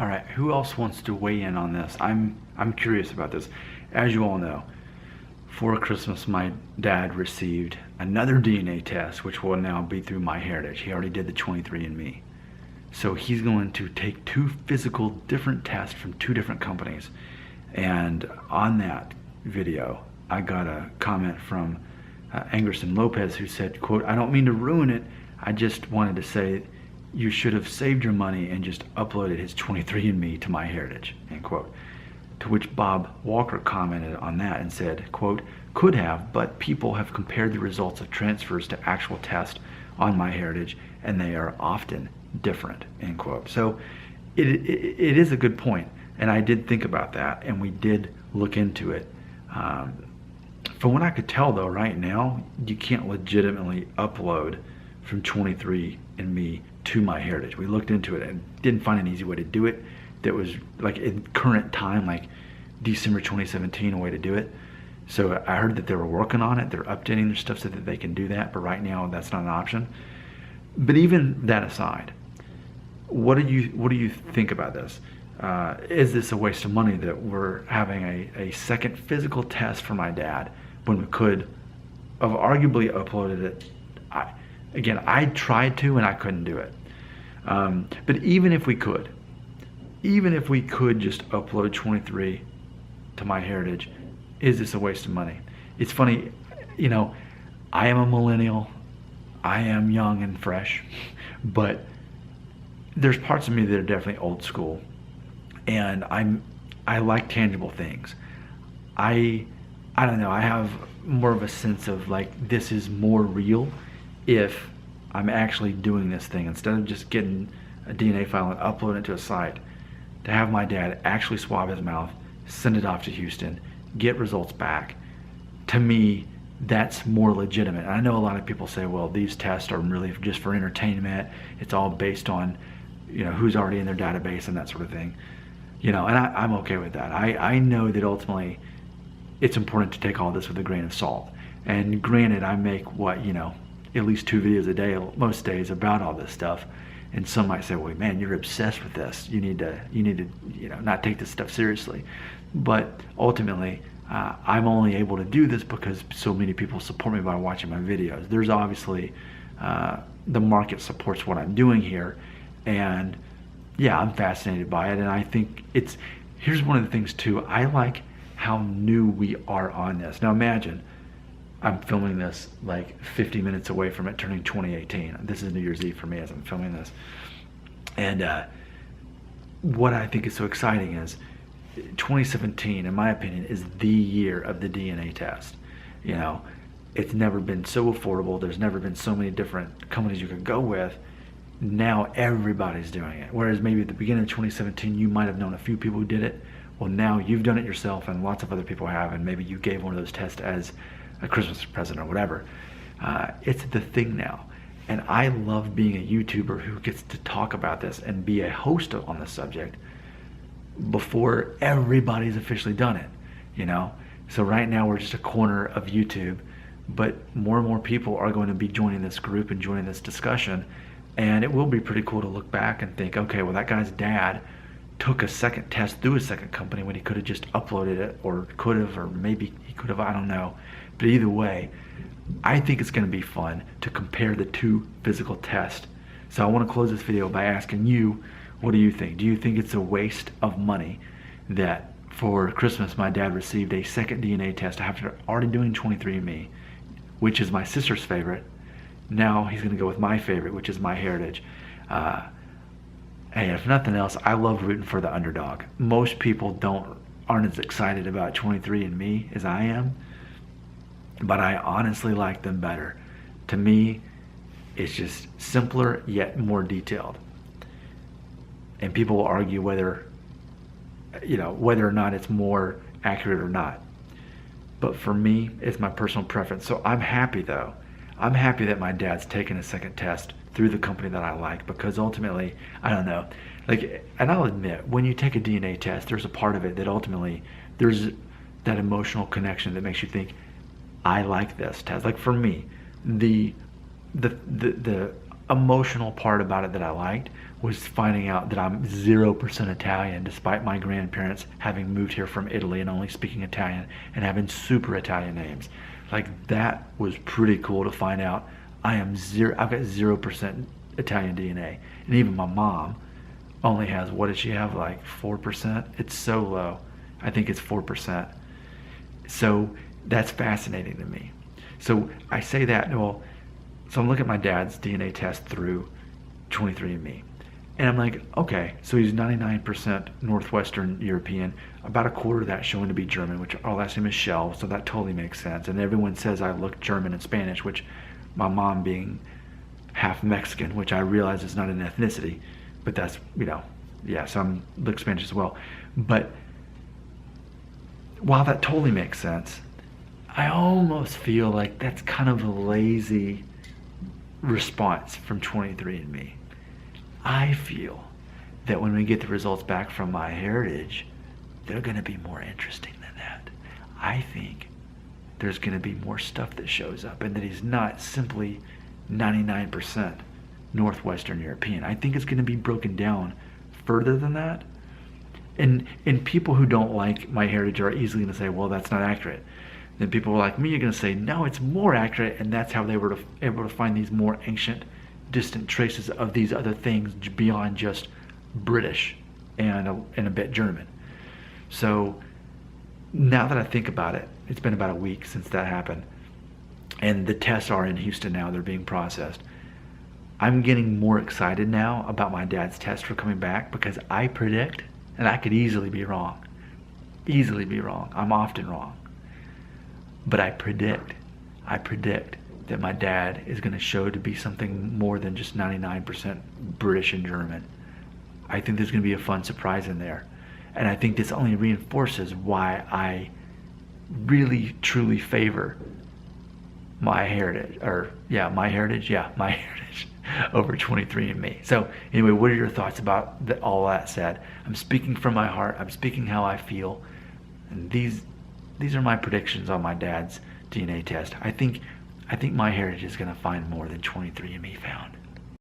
All right, who else wants to weigh in on this? I'm curious about this. As you all know, for Christmas, my dad received another DNA test, which will now be through MyHeritage. He already did the 23andMe. So he's going to take two physical different tests from two different companies. And on that video, I got a comment from Angerson Lopez who said, quote, "I don't mean to ruin it. I just wanted to say you should have saved your money and just uploaded his 23andMe to MyHeritage," end quote. To which Bob Walker commented on that and said, quote, "Could have, but people have compared the results of transfers to actual tests on MyHeritage, and they are often different," end quote. So it is a good point, and I did think about that, and we did look into it. From what I could tell, though, right now, you can't legitimately upload from 23andMe to MyHeritage. We looked into it and didn't find an easy way to do it that was like in current time, like December 2017, a way to do it. So I heard that they were working on it. They're updating their stuff so that they can do that, but right now that's not an option. But even that aside, what do you think about this? Is this a waste of money that we're having a second physical test for my dad when we could have arguably uploaded it? I tried to and I couldn't do it. But even if we could just upload 23 to MyHeritage, is this a waste of money? It's funny, I am a millennial. I am young and fresh, but there's parts of me that are definitely old school, and I like tangible things. I don't know, I have more of a sense of like this is more real if I'm actually doing this thing instead of just getting a DNA file and uploading it to a site. To have my dad actually swab his mouth, send it off to Houston, get results back, to me that's more legitimate. And I know a lot of people say, well, these tests are really just for entertainment. It's all based on who's already in their database and that sort of thing. And I'm okay with that. I know that ultimately it's important to take all this with a grain of salt. And granted, I make at least 2 videos a day most days about all this stuff. And some might say, well, man, you're obsessed with this. You need to not take this stuff seriously. But ultimately, I'm only able to do this because so many people support me by watching my videos. There's obviously, the market supports what I'm doing here. And yeah, I'm fascinated by it. And I think here's one of the things too, I like how new we are on this. Now imagine, I'm filming this like 50 minutes away from it turning 2018. This is New Year's Eve for me as I'm filming this. And what I think is so exciting is 2017, in my opinion, is the year of the DNA test. It's never been so affordable. There's never been so many different companies you could go with. Now everybody's doing it. Whereas maybe at the beginning of 2017, you might have known a few people who did it. Well, now you've done it yourself and lots of other people have, and maybe you gave one of those tests as a Christmas present or whatever. It's the thing now. And I love being a YouTuber who gets to talk about this and be a host on the subject before everybody's officially done it, So right now we're just a corner of YouTube, but more and more people are going to be joining this group and joining this discussion. And it will be pretty cool to look back and think, okay, well, that guy's dad took a second test through a second company when he could have just uploaded it, or could have, or maybe he could have, I don't know. But either way, I think it's going to be fun to compare the two physical tests. So I want to close this video by asking you, what do you think? Do you think it's a waste of money that for Christmas my dad received a second DNA test after already doing 23andMe, which is my sister's favorite? Now he's going to go with my favorite, which is MyHeritage. Hey, if nothing else, I love rooting for the underdog. Most people aren't as excited about 23andMe as I am, but I honestly like them better. To me, it's just simpler yet more detailed. And people will argue whether or not it's more accurate or not. But for me, it's my personal preference. So I'm happy though. I'm happy that my dad's taken a second test through the company that I like, because ultimately, I don't know, and I'll admit, when you take a DNA test, there's a part of it that ultimately, there's that emotional connection that makes you think, I like this test. Like for me, the emotional part about it that I liked was finding out that I'm 0% Italian, despite my grandparents having moved here from Italy and only speaking Italian and having super Italian names. Like, that was pretty cool to find out. I've got 0% Italian DNA. And even my mom only has, what does she have, like 4%? It's so low. I think it's 4%. So that's fascinating to me. So I say that, well, so I'm looking at my dad's DNA test through 23andMe. And I'm like, okay, so he's 99% Northwestern European, about a quarter of that showing to be German, which our last name is Shell, so that totally makes sense. And everyone says I look German and Spanish, which my mom being half Mexican, which I realize is not an ethnicity, but that's, yeah, so I'm look Spanish as well. But while that totally makes sense, I almost feel like that's kind of a lazy response from 23andMe. I feel that when we get the results back from MyHeritage, they're going to be more interesting than that. I think there's going to be more stuff that shows up, and that he's not simply 99% Northwestern European. I think it's going to be broken down further than that. And people who don't like MyHeritage are easily going to say, well, that's not accurate. Then people like me are going to say, no, it's more accurate, and that's how they were able to find these more ancient, distant traces of these other things beyond just British and a bit German. So now that I think about it, it's been about a week since that happened, and the tests are in Houston now. They're being processed. I'm getting more excited now about my dad's test for coming back, because I predict, and I could easily be wrong. I'm often wrong. But I predict that my dad is going to show to be something more than just 99% British and German. I think there's going to be a fun surprise in there. And I think this only reinforces why I really, truly favor MyHeritage over 23andMe. So anyway, what are your thoughts about all that said? I'm speaking from my heart. I'm speaking how I feel. And these are my predictions on my dad's DNA test. I think MyHeritage is going to find more than 23andMe found.